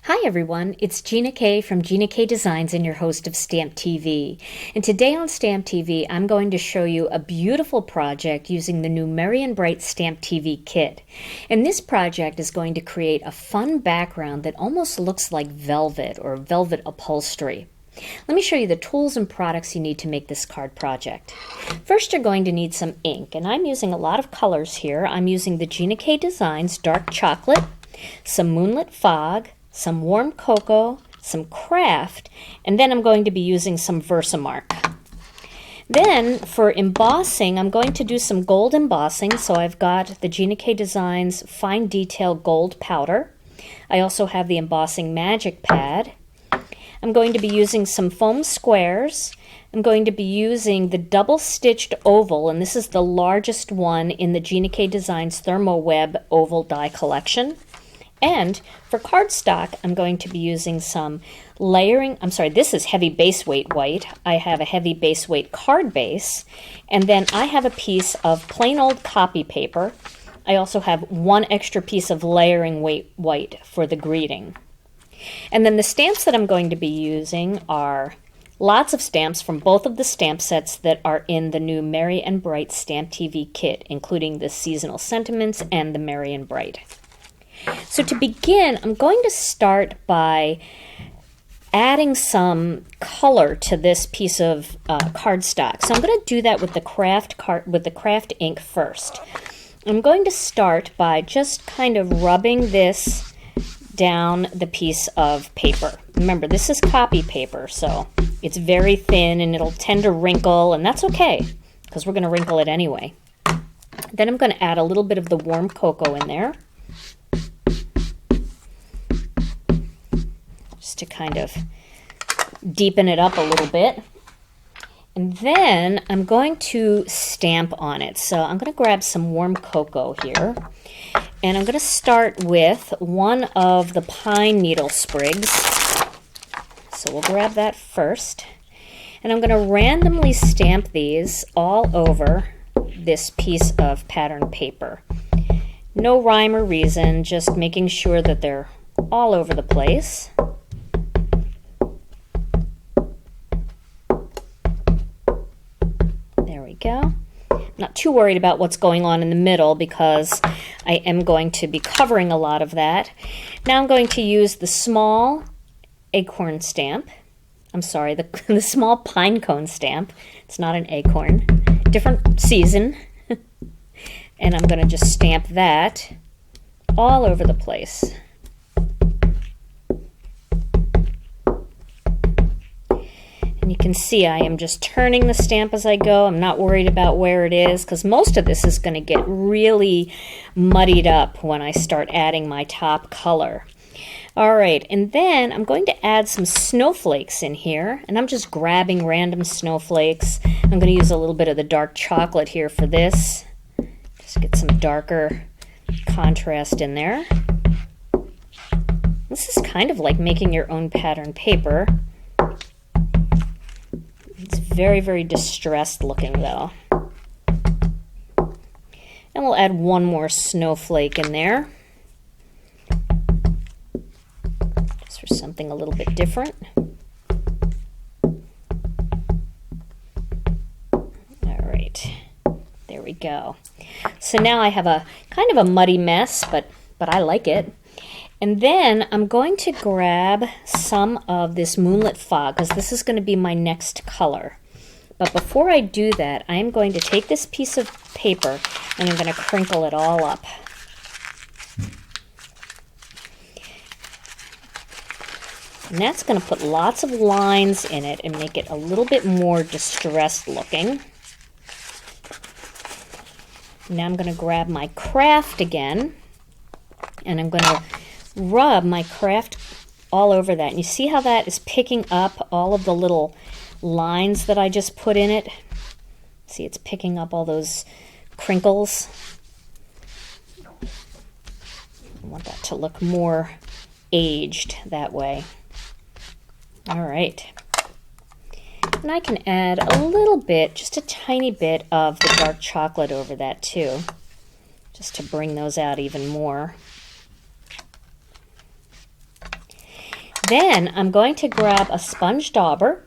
Hi everyone, it's Gina K from Gina K Designs and your host of StampTV. And today on StampTV, I'm going to show you a beautiful project using the new Merry and Bright StampTV kit. And this project is going to create a fun background that almost looks like velvet or velvet upholstery. Let me show you the tools and products you need to make this card project. First, you're going to need some ink, and I'm using a lot of colors here. I'm using the Gina K Designs Dark Chocolate, some Moonlit Fog, some warm cocoa, some Kraft, and then I'm going to be using some Versamark. Then for embossing, I'm going to do some gold embossing, so I've got the Gina K Designs Fine Detail Gold Powder. I also have the Embossing Magic Pad. I'm going to be using some foam squares. I'm going to be using the double-stitched oval, and this is the largest one in the Gina K Designs Thermo Web Oval Die Collection. And for cardstock, I'm going to be using some layering. This is heavy base weight white. I have a heavy base weight card base. And then I have a piece of plain old copy paper. I also have one extra piece of layering weight white for the greeting. And then the stamps that I'm going to be using are lots of stamps from both of the stamp sets that are in the new Merry and Bright StampTV kit, including the Seasonal Sentiments and the Merry and Bright. So to begin, I'm going to start by adding some color to this piece of cardstock. So I'm going to do that with the Kraft ink first. I'm going to start by just kind of rubbing this down the piece of paper. Remember, this is copy paper, so it's very thin and it'll tend to wrinkle, and that's okay because we're going to wrinkle it anyway. Then I'm going to add a little bit of the warm cocoa in there, to kind of deepen it up a little bit. And then I'm going to stamp on it. So I'm going to grab some warm cocoa here. And I'm going to start with one of the pine needle sprigs. So we'll grab that first. And I'm going to randomly stamp these all over this piece of pattern paper. No rhyme or reason, just making sure that they're all over the place. Go. I'm not too worried about what's going on in the middle because I am going to be covering a lot of that. Now I'm going to use the small acorn stamp. The small pine cone stamp. It's not an acorn. Different season. And I'm going to just stamp that all over the place. You can see I am just turning the stamp as I go. I'm not worried about where it is because most of this is going to get really muddied up when I start adding my top color. All right, and then I'm going to add some snowflakes in here, and I'm just grabbing random snowflakes. I'm going to use a little bit of the dark chocolate here for this. Just get some darker contrast in there. This is kind of like making your own pattern paper. It's very, very distressed looking though. And we'll add one more snowflake in there. Just for something a little bit different. All right, there we go. So now I have a kind of a muddy mess, but I like it. And then I'm going to grab some of this Moonlit Fog because this is going to be my next color. But before I do that, I'm going to take this piece of paper and I'm going to crinkle it all up. And that's going to put lots of lines in it and make it a little bit more distressed looking. Now I'm going to grab my Kraft again and I'm going to rub my Kraft all over that. And you see how that is picking up all of the little lines that I just put in it? See, it's picking up all those crinkles. I want that to look more aged that way. All right. And I can add a little bit, just a tiny bit of the dark chocolate over that too, just to bring those out even more. Then I'm going to grab a sponge dauber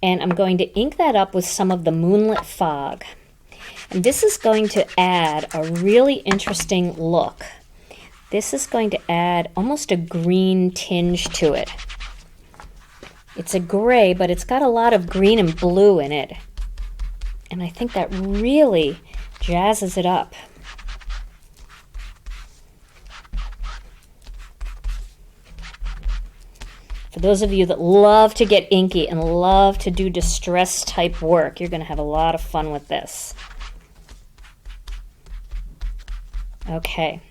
and I'm going to ink that up with some of the Moonlit fog. And this is going to add a really interesting look. This is going to add almost a green tinge to it. It's a gray, but it's got a lot of green and blue in it. And I think that really jazzes it up. For those of you that love to get inky and love to do distress type work, you're going to have a lot of fun with this. Okay,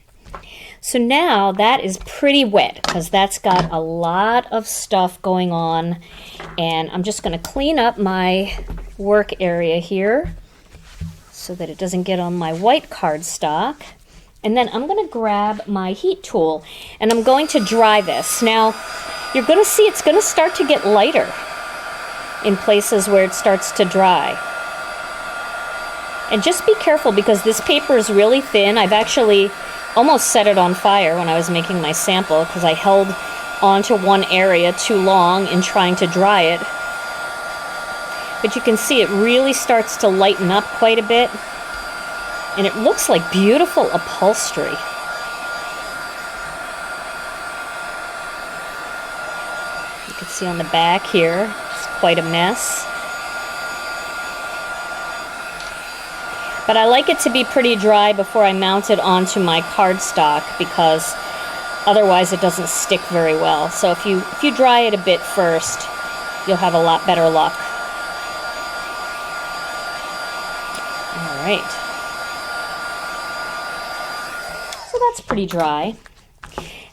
so now that is pretty wet because that's got a lot of stuff going on, and I'm just going to clean up my work area here so that it doesn't get on my white cardstock. And then I'm going to grab my heat tool and I'm going to dry this. Now, you're going to see it's going to start to get lighter in places where it starts to dry. And just be careful because this paper is really thin. I've actually almost set it on fire when I was making my sample because I held onto one area too long in trying to dry it. But you can see it really starts to lighten up quite a bit. And it looks like beautiful upholstery. You can see on the back here, it's quite a mess. But I like it to be pretty dry before I mount it onto my cardstock because otherwise it doesn't stick very well. So if you dry it a bit first, you'll have a lot better luck. All right. So that's pretty dry.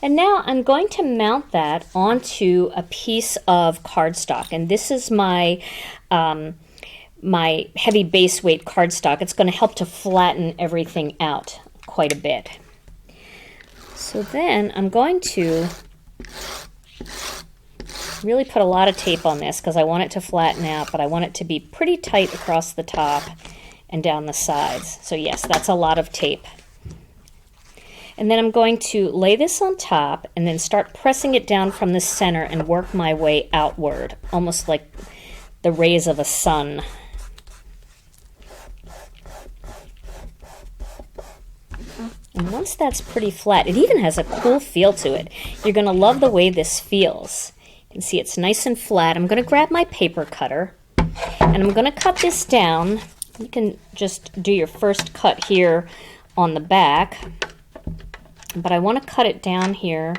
And now I'm going to mount that onto a piece of cardstock. And this is my my heavy base weight cardstock. It's going to help to flatten everything out quite a bit. So then I'm going to really put a lot of tape on this because I want it to flatten out, but I want it to be pretty tight across the top and down the sides. So yes, that's a lot of tape. And then I'm going to lay this on top and then start pressing it down from the center and work my way outward, almost like the rays of a sun. And once that's pretty flat, it even has a cool feel to it. You're going to love the way this feels. You can see it's nice and flat. I'm going to grab my paper cutter and I'm going to cut this down. You can just do your first cut here on the back, but I want to cut it down here.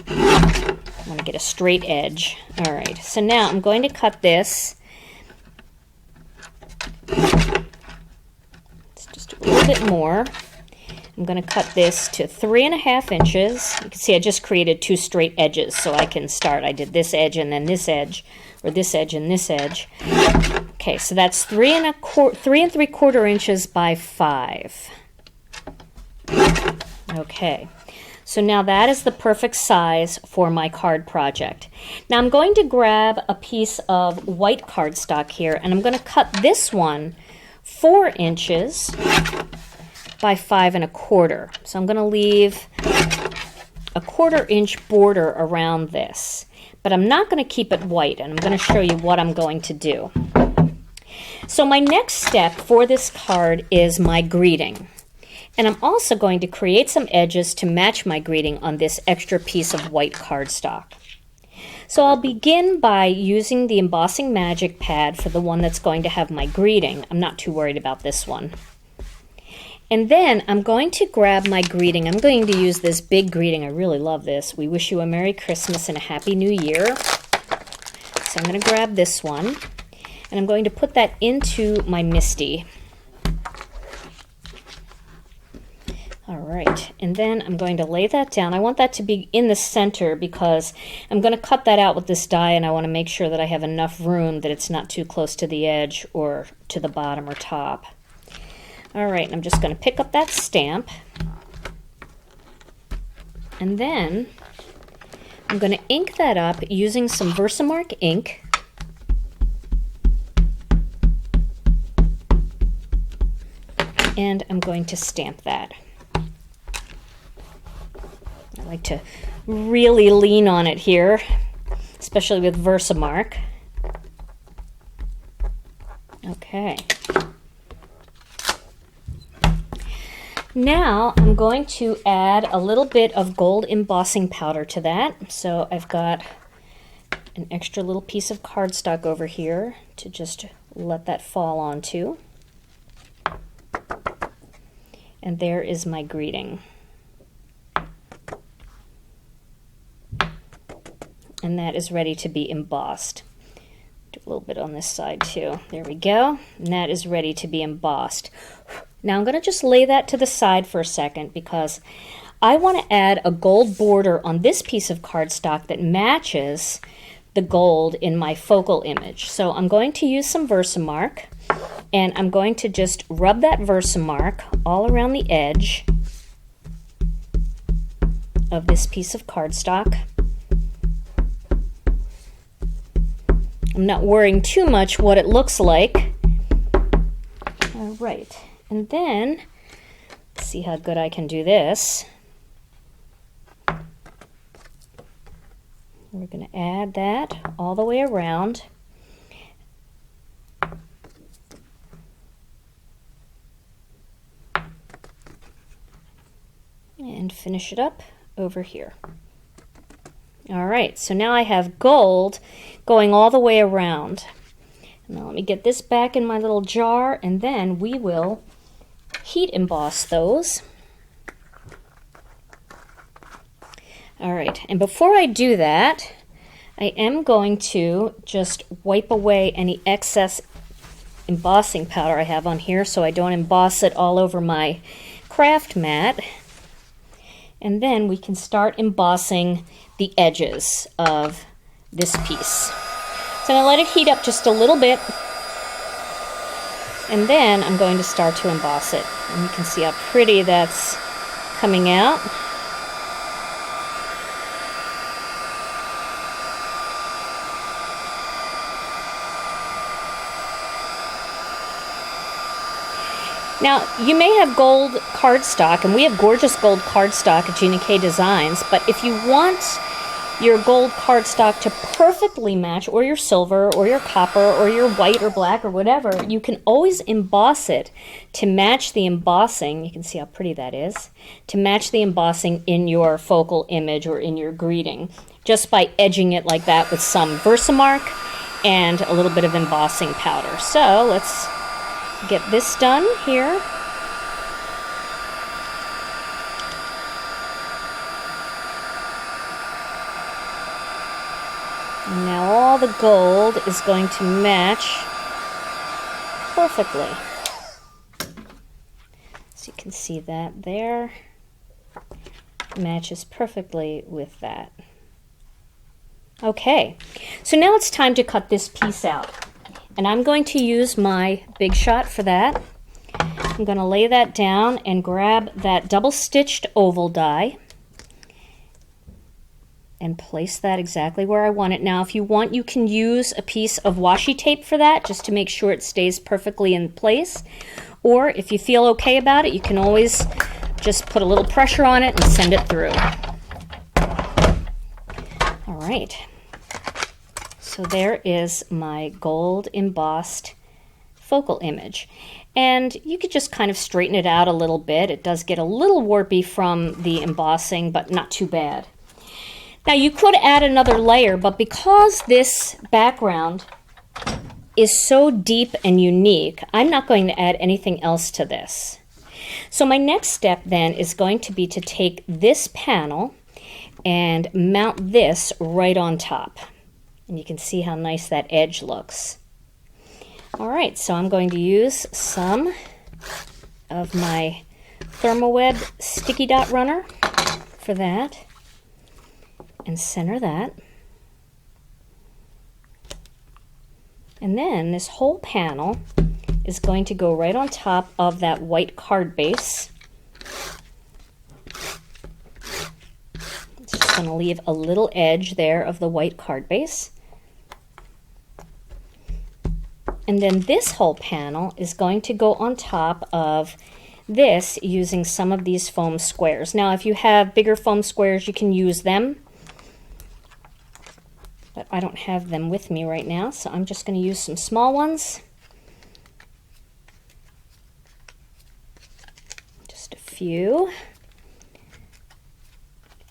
I want to get a straight edge. All right, so now I'm going to cut this. Let's just do a little bit more. I'm going to cut this to 3.5 inches. You can see I just created 2 straight edges so I can start. I did this edge and then this edge, or this edge and this edge. Okay, so that's 3 3/4 inches by 5. Okay, so now that is the perfect size for my card project. Now I'm going to grab a piece of white cardstock here and I'm going to cut this one 4 inches by 5.25. So I'm going to leave a 1/4 inch border around this, but I'm not going to keep it white, and I'm going to show you what I'm going to do. So my next step for this card is my greeting, and I'm also going to create some edges to match my greeting on this extra piece of white cardstock. So I'll begin by using the Embossing Magic Pad for the one that's going to have my greeting. I'm not too worried about this one. And then I'm going to grab my greeting. I'm going to use this big greeting. I really love this. We wish you a Merry Christmas and a Happy New Year. So I'm going to grab this one, and I'm going to put that into my Misti. All right, and then I'm going to lay that down. I want that to be in the center because I'm going to cut that out with this die, and I want to make sure that I have enough room that it's not too close to the edge or to the bottom or top. All right, I'm just going to pick up that stamp, and then I'm going to ink that up using some Versamark ink. And I'm going to stamp that. I like to really lean on it here, especially with Versamark. Okay. Now I'm going to add a little bit of gold embossing powder to that. So I've got an extra little piece of cardstock over here to just let that fall onto. And there is my greeting. And that is ready to be embossed. Do a little bit on this side too. There we go. And that is ready to be embossed. Now I'm going to just lay that to the side for a second because I want to add a gold border on this piece of cardstock that matches the gold in my focal image. So I'm going to use some Versamark, and I'm going to just rub that Versamark all around the edge of this piece of cardstock. I'm not worrying too much what it looks like. All right, and then let's see how good I can do this. We're going to add that all the way around. And finish it up over here. All right, so now I have gold going all the way around. Now let me get this back in my little jar, and then we will heat emboss those. All right, and before I do that, I am going to just wipe away any excess embossing powder I have on here so I don't emboss it all over my craft mat. And then we can start embossing the edges of this piece. So I'm going to let it heat up just a little bit, and then I'm going to start to emboss it. And you can see how pretty that's coming out. Now, you may have gold cardstock, and we have gorgeous gold cardstock at Gina K Designs, but if you want your gold cardstock to perfectly match, or your silver, or your copper, or your white or black, or whatever, you can always emboss it to match the embossing. You can see how pretty that is. To match the embossing in your focal image or in your greeting, just by edging it like that with some Versamark and a little bit of embossing powder. So let's get this done here. And now all the gold is going to match perfectly. So you can see that there matches perfectly with that. Okay, so now it's time to cut this piece out. And I'm going to use my Big Shot for that. I'm going to lay that down and grab that double-stitched oval die and place that exactly where I want it. Now, if you want, you can use a piece of washi tape for that, just to make sure it stays perfectly in place. Or if you feel okay about it, you can always just put a little pressure on it and send it through. All right. So there is my gold embossed focal image. And you could just kind of straighten it out a little bit. It does get a little warpy from the embossing, but not too bad. Now you could add another layer, but because this background is so deep and unique, I'm not going to add anything else to this. So my next step then is going to be to take this panel and mount this right on top. And you can see how nice that edge looks. All right, so I'm going to use some of my Thermoweb sticky dot runner for that and center that. And then this whole panel is going to go right on top of that white card base. It's just going to leave a little edge there of the white card base. And then this whole panel is going to go on top of this using some of these foam squares. Now, if you have bigger foam squares, you can use them, but I don't have them with me right now, so I'm just going to use some small ones. Just a few.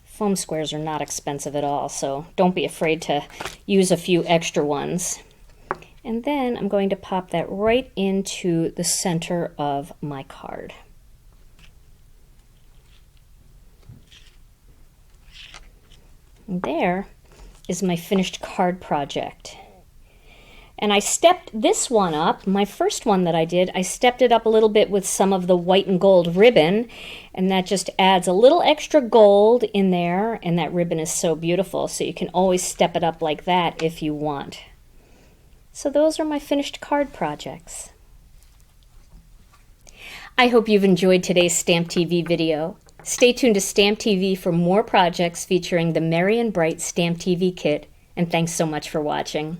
Foam squares are not expensive at all, so don't be afraid to use a few extra ones. And then I'm going to pop that right into the center of my card. And there is my finished card project. And I stepped this one up, my first one that I did, I stepped it up a little bit with some of the white and gold ribbon, and that just adds a little extra gold in there, and that ribbon is so beautiful, so you can always step it up like that if you want. So those are my finished card projects. I hope you've enjoyed today's StampTV video. Stay tuned to StampTV for more projects featuring the Merry and Bright StampTV kit, and thanks so much for watching.